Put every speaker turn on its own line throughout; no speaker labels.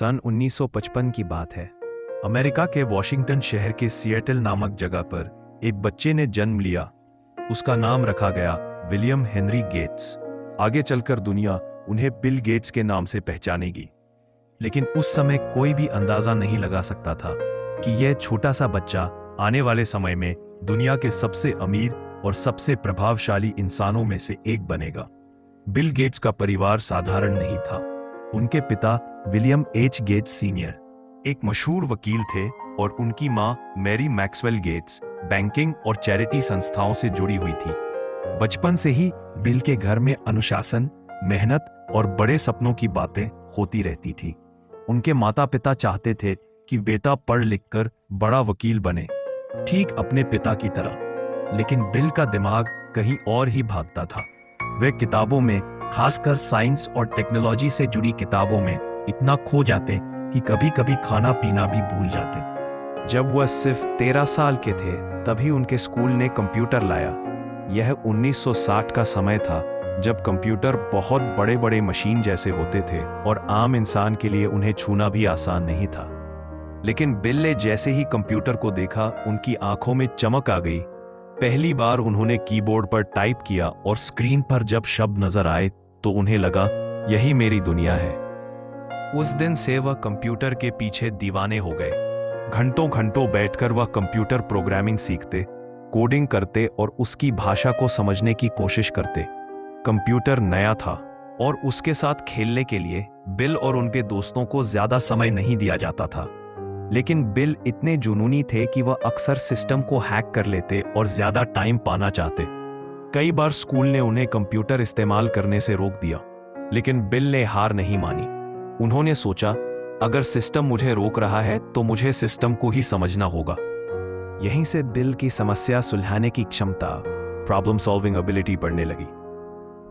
सन 1955 की बात है। अमेरिका के वॉशिंगटन शहर के सिएटल नामक जगह पर एक बच्चे ने जन्म लिया। उसका नाम रखा गया विलियम हेनरी गेट्स। आगे चलकर दुनिया उन्हें बिल गेट्स के नाम से पहचानेगी। लेकिन उस समय कोई भी अंदाजा नहीं लगा सकता था कि यह छोटा सा बच्चा आने वाले समय में दुनिया के सबसे अमीर और सबसे प्रभावशाली इंसानों में से एक बनेगा। बिल गेट्स का परिवार साधारण नहीं था। उनके पिता विलियम एच गेट्स सीनियर एक मशहूर वकील थे और उनकी मां मैरी मैक्सवेल गेट्स बैंकिंग और चैरिटी संस्थाओं से जुड़ी हुई थी। बचपन से ही बिल के घर में अनुशासन, मेहनत और बड़े सपनों की बातें होती रहती थी। उनके माता पिता चाहते थे कि बेटा पढ़ लिखकर बड़ा वकील बने, ठीक अपने पिता की तरह। लेकिन बिल का दिमाग कहीं और ही भागता था। वे किताबों में, खासकर साइंस और टेक्नोलॉजी से जुड़ी किताबों में इतना खो जाते कि कभी-कभी खाना पीना भी भूल जाते। जब वह सिर्फ 13 साल के थे तभी उनके स्कूल ने कंप्यूटर लाया। यह 1960 का समय था जब कंप्यूटर बहुत बड़े-बड़े मशीन जैसे होते थे और आम इंसान के लिए उन्हें छूना भी आसान नहीं था। लेकिन बिल ने जैसे ही कंप्यूटर को देखा, उनकी आंखों में चमक आ गई। पहली बार उन्होंने कीबोर्ड पर टाइप किया और स्क्रीन पर जब शब्द नजर आए तो उन्हें लगा यही मेरी दुनिया है। उस दिन से वह कंप्यूटर के पीछे दीवाने हो गए। घंटों घंटों बैठकर वह कंप्यूटर प्रोग्रामिंग सीखते, कोडिंग करते और उसकी भाषा को समझने की कोशिश करते। कंप्यूटर नया था और उसके साथ खेलने के लिए बिल और उनके दोस्तों को ज्यादा समय नहीं दिया जाता था। लेकिन बिल इतने जुनूनी थे कि वह अक्सर सिस्टम को हैक कर लेते और ज्यादा टाइम पाना चाहते। कई बार स्कूल ने उन्हें कंप्यूटर इस्तेमाल करने से रोक दिया, लेकिन बिल ने हार नहीं मानी। उन्होंने सोचा, अगर सिस्टम मुझे रोक रहा है तो मुझे सिस्टम को ही समझना होगा। यहीं से बिल की समस्या सुलझाने की क्षमता, प्रॉब्लम सॉल्विंग एबिलिटी बढ़ने लगी।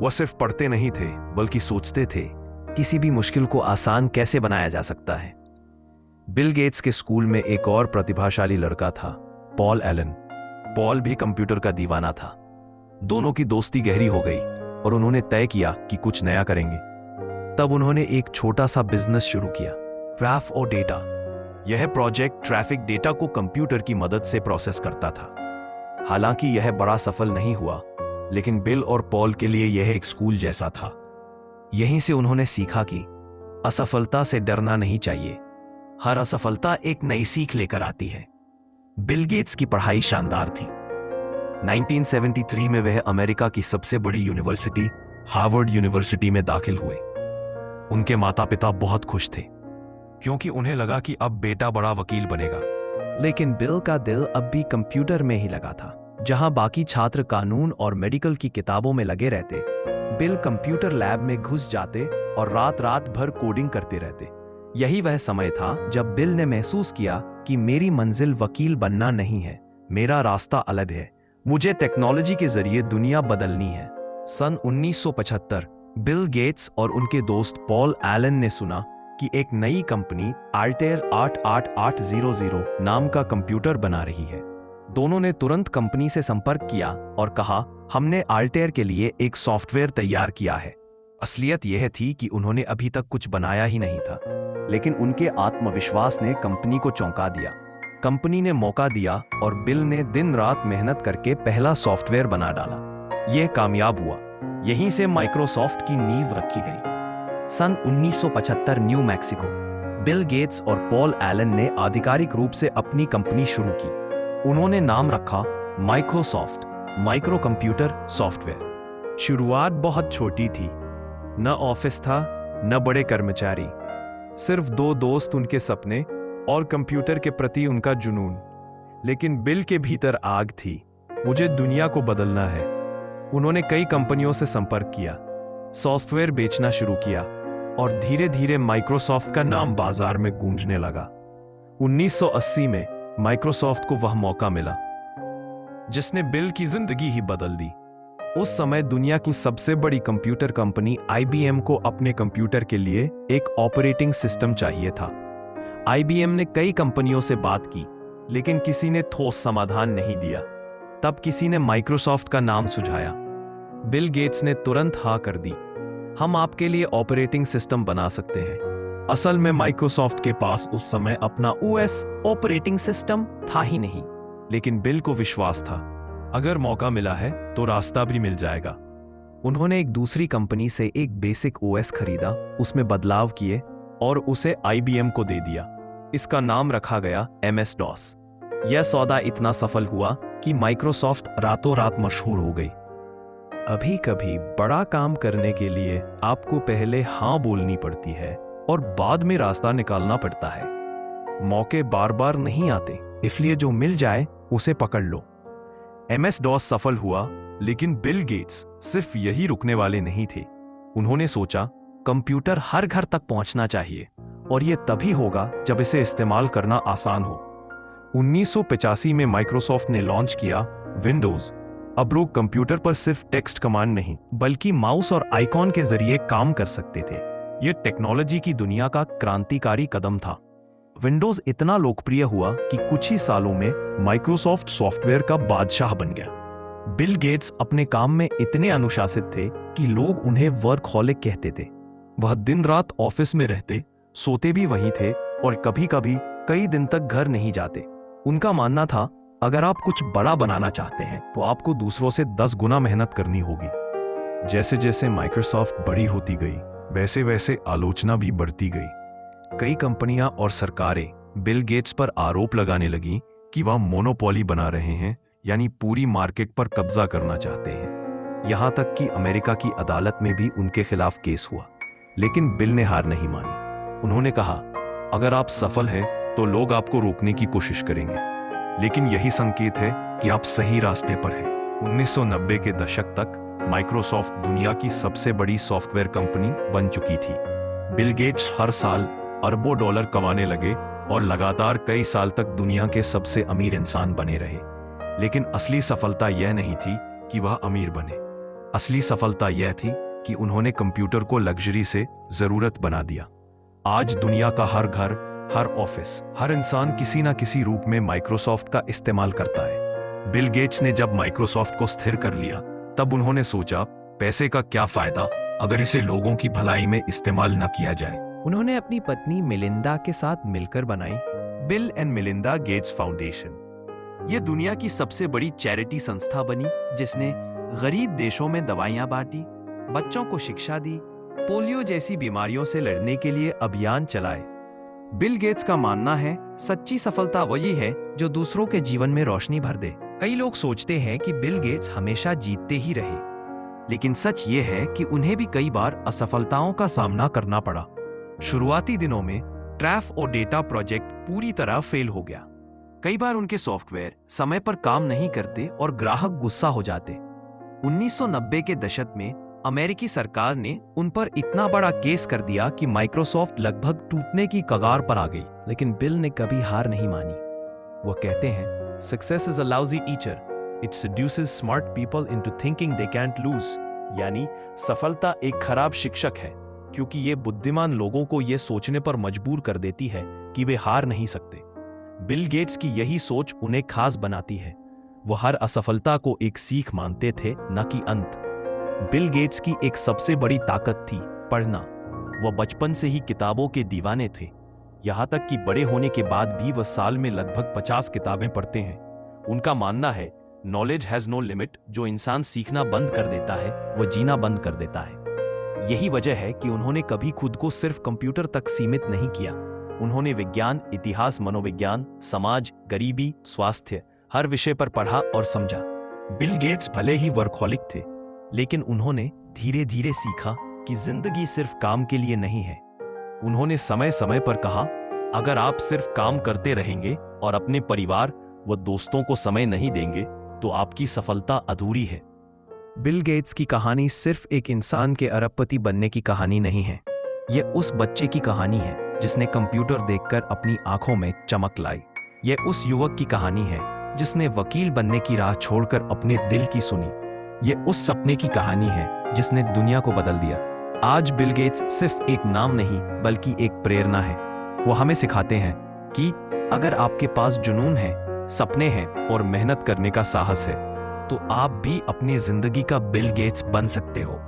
वह सिर्फ पढ़ते नहीं थे बल्कि सोचते थे किसी भी मुश्किल को आसान कैसे बनाया जा सकता है। बिल गेट्स के स्कूल में एक और प्रतिभाशाली लड़का था, पॉल एलन। पॉल भी कंप्यूटर का दीवाना था। दोनों की दोस्ती गहरी हो गई और उन्होंने तय किया कि कुछ नया करेंगे। तब उन्होंने एक छोटा सा बिजनेस शुरू किया, ग्राफ और डेटा। यह प्रोजेक्ट ट्रैफिक डेटा को कंप्यूटर की मदद से प्रोसेस करता था। हालांकि यह बड़ा सफल नहीं हुआ, लेकिन बिल और पॉल के लिए यह एक स्कूल जैसा था। यहीं से उन्होंने सीखा कि असफलता से डरना नहीं चाहिए। हर असफलता एक नई सीख लेकर आती है। बिल गेट्स की पढ़ाई शानदार थी। 1973 में वह अमेरिका की सबसे बड़ी यूनिवर्सिटी, हार्वर्ड यूनिवर्सिटी में दाखिल हुए। उनके माता पिता बहुत खुश थे क्योंकि उन्हें लगा कि अब बेटा बड़ा वकील बनेगा। लेकिन बिल का दिल अब भी कंप्यूटर में ही लगा था। जहां बाकी छात्र कानून और मेडिकल की किताबों में लगे रहते, बिल कंप्यूटर लैब में घुस जाते और रात रात भर कोडिंग करते रहते। यही वह समय था जब बिल ने महसूस किया कि मेरी मंजिल वकील बनना नहीं है, मेरा रास्ता अलग है। मुझे टेक्नोलॉजी के जरिए दुनिया बदलनी है। सन 1975 बिल गेट्स और उनके दोस्त पॉल एलन ने सुना कि एक नई कंपनी अल्टेयर 88800 नाम का कंप्यूटर बना रही है। दोनों ने तुरंत कंपनी से संपर्क किया और कहा, हमने अल्टेयर के लिए एक सॉफ्टवेयर तैयार किया है। असलियत यह थी कि उन्होंने अभी तक कुछ बनाया ही नहीं था, लेकिन उनके आत्मविश्वास ने कंपनी को चौंका दिया। कंपनी ने मौका दिया और बिल ने दिन रात मेहनत करके पहला सॉफ्टवेयर बना डाला। यह कामयाब हुआ। यहीं से माइक्रोसॉफ्ट की नींव रखी गई। सन 1975 न्यू मैक्सिको, बिल गेट्स और पॉल एलन ने आधिकारिक रूप से अपनी कंपनी शुरू की। उन्होंने नाम रखा माइक्रोसॉफ्ट, माइक्रो कंप्यूटर सॉफ्टवेयर। शुरुआत बहुत छोटी थी। न ऑफिस था, न बड़े कर्मचारी, सिर्फ 2 दोस्त, उनके सपने और कंप्यूटर के प्रति उनका जुनून। लेकिन बिल के भीतर आग थी। मुझे दुनिया को बदलना है। उन्होंने कई कंपनियों से संपर्क किया, सॉफ्टवेयर बेचना शुरू किया और धीरे धीरे माइक्रोसॉफ्ट का नाम बाजार में गूंजने लगा। 1980 में माइक्रोसॉफ्ट को वह मौका मिला जिसने बिल की जिंदगी ही बदल दी। उस समय दुनिया की सबसे बड़ी कंप्यूटर कंपनी IBM को अपने कंप्यूटर के लिए एक ऑपरेटिंग सिस्टम चाहिए था। IBM ने कई कंपनियों से बात की, लेकिन किसी ने ठोस समाधान नहीं दिया। तब किसी ने माइक्रोसॉफ्ट का नाम सुझाया। बिल गेट्स ने तुरंत हाँ कर दी। हम आपके लिए ऑपरेटिंग सिस्टम बना सकते हैं। असल में माइक्रोसॉफ्ट के पास उस समय अपना ओएस ऑपरेटिंग सिस्टम था ही नहीं, लेकिन बिल को विश्वास था अगर मौका मिला है तो रास्ता भी मिल जाएगा। उन्होंने एक दूसरी कंपनी से एक बेसिक ओएस खरीदा, उसमें बदलाव किए और उसे आईबीएम को दे दिया। इसका नाम रखा गया MS DOS। यह सौदा इतना सफल हुआ कि माइक्रोसॉफ्ट रातों रात मशहूर हो गई। अभी कभी बड़ा काम करने के लिए आपको पहले हाँ बोलनी पड़ती है और बाद में रास्ता निकालना पड़ता है। मौके बार बार नहीं आते, इसलिए जो मिल जाए उसे पकड़ लो। MS DOS सफल हुआ, लेकिन बिल गेट्स सिर्फ यही रुकने वाले नहीं थे। उन्होंने सोचा कंप्यूटर हर घर तक पहुंचना चाहिए और यह तभी होगा जब इसे इस्तेमाल करना आसान हो। 1985 में माइक्रोसॉफ्ट ने लॉन्च किया विंडोज। अब लोग कंप्यूटर पर सिर्फ टेक्स्ट कमांड नहीं बल्कि माउस और आइकॉन के जरिए काम कर सकते थे। यह टेक्नोलॉजी की दुनिया का क्रांतिकारी कदम था। विंडोज इतना लोकप्रिय हुआ कि कुछ ही सालों में माइक्रोसॉफ्ट सॉफ्टवेयर का बादशाह बन गया। बिल गेट्स अपने काम में इतने अनुशासित थे कि लोग उन्हें वर्कहॉलिक कहते थे। वह दिन रात ऑफिस में रहते, सोते भी वहीं थे और कभी-कभी कई दिन तक घर नहीं जाते। उनका मानना था अगर आप कुछ बड़ा बनाना चाहते हैं तो आपको दूसरों से 10 गुना मेहनत करनी होगी। जैसे जैसे माइक्रोसॉफ्ट बड़ी होती गई, वैसे वैसे आलोचना भी बढ़ती गई। कई कंपनियां और सरकारें बिल गेट्स पर आरोप लगाने लगीं कि वह मोनोपोली बना रहे हैं, यानी पूरी मार्केट पर कब्जा करना चाहते हैं। यहां तक कि अमेरिका की अदालत में भी उनके खिलाफ केस हुआ, लेकिन बिल ने हार नहीं मानी। उन्होंने कहा अगर आप सफल हैं तो लोग आपको रोकने की कोशिश करेंगे, लेकिन यही संकेत है कि आप सही रास्ते पर हैं। 1990 के दशक तक माइक्रोसॉफ्ट दुनिया की सबसे बड़ी सॉफ्टवेयर कंपनी बन चुकी थी। बिल गेट्स हर साल अरबों डॉलर कमाने लगे और लगातार कई साल तक दुनिया के सबसे अमीर इंसान बने रहे। लेकिन असली सफलता यह नहीं थी कि वह अमीर बने। असली सफलता यह थी कि उन्होंने कंप्यूटर को लग्जरी से जरूरत बना दिया। आज दुनिया का हर घर, हर ऑफिस, हर इंसान किसी ना किसी रूप में माइक्रोसॉफ्ट का इस्तेमाल करता है। बिल गेट्स ने जब माइक्रोसॉफ्ट को स्थिर कर लिया, तब उन्होंने सोचा पैसे का क्या फायदा अगर इसे लोगों की भलाई में इस्तेमाल न किया जाए। उन्होंने अपनी पत्नी मिलिंदा के साथ मिलकर बनाई Bill and Melinda Gates Foundation. यह दुनिया की सबसे बड़ी चैरिटी संस्था बनी, जिसने गरीब देशों में दवाइयां बांटी, बच्चों को शिक्षा दी, पोलियो जैसी बीमारियों से लड़ने के लिए अभियान चलाए। बिल गेट्स का मानना है सच्ची सफलता वही है जो दूसरों के जीवन में रोशनी भर दे। कई लोग सोचते हैं कि बिल गेट्स हमेशा जीतते ही रहे, लेकिन सच ये है कि उन्हें भी कई बार असफलताओं का सामना करना पड़ा। शुरुआती दिनों में ट्रैफ और डेटा प्रोजेक्ट पूरी तरह फेल हो गया। कई बार उनके सॉफ्टवेयर समय पर काम नहीं करते और ग्राहक गुस्सा हो जाते। 1990 के दशक में अमेरिकी सरकार ने उन पर इतना बड़ा केस कर दिया कि माइक्रोसॉफ्ट लगभग टूटने की कगार पर आ गई। लेकिन बिल ने कभी हार नहीं मानी। वो कहते हैं, success is a lousy teacher, it seduces smart people into thinking they can't lose. यानी सफलता एक खराब शिक्षक है, क्योंकि ये बुद्धिमान लोगों को ये सोचने पर मजबूर कर देती है कि वे हार नहीं सकते। बिल गेट्स की यही सोच उन्हें खास बनाती है। वो हर असफलता को एक सीख मानते थे, न कि अंत। बिल गेट्स की एक सबसे बड़ी ताकत थी पढ़ना। वह बचपन से ही किताबों के दीवाने थे, यहां तक कि बड़े होने के बाद भी वह साल में लगभग 50 किताबें पढ़ते हैं। उनका मानना है नॉलेज हैज नो लिमिट। जो इंसान सीखना बंद कर देता है वह जीना बंद कर देता है। यही वजह है कि उन्होंने कभी खुद को सिर्फ कंप्यूटर तक सीमित नहीं किया। उन्होंने विज्ञान, इतिहास, मनोविज्ञान, समाज, गरीबी, स्वास्थ्य, हर विषय पर पढ़ा और समझा। बिल गेट्स भले ही वर्कहॉलिक थे, लेकिन उन्होंने धीरे धीरे सीखा कि जिंदगी सिर्फ काम के लिए नहीं है। उन्होंने समय समय पर कहा, अगर आप सिर्फ काम करते रहेंगे और अपने परिवार व दोस्तों को समय नहीं देंगे तो आपकी सफलता अधूरी है। बिल गेट्स की कहानी सिर्फ एक इंसान के अरबपति बनने की कहानी नहीं है। यह उस बच्चे की कहानी है जिसने कंप्यूटर देखकर अपनी आंखों में चमक लाई। यह उस युवक की कहानी है जिसने वकील बनने की राह छोड़कर अपने दिल की सुनी। यह उस सपने की कहानी है जिसने दुनिया को बदल दिया। आज बिल गेट्स सिर्फ एक नाम नहीं बल्कि एक प्रेरणा है। वो हमें सिखाते हैं कि अगर आपके पास जुनून है, सपने हैं और मेहनत करने का साहस है, तो आप भी अपनी जिंदगी का बिल गेट्स बन सकते हो।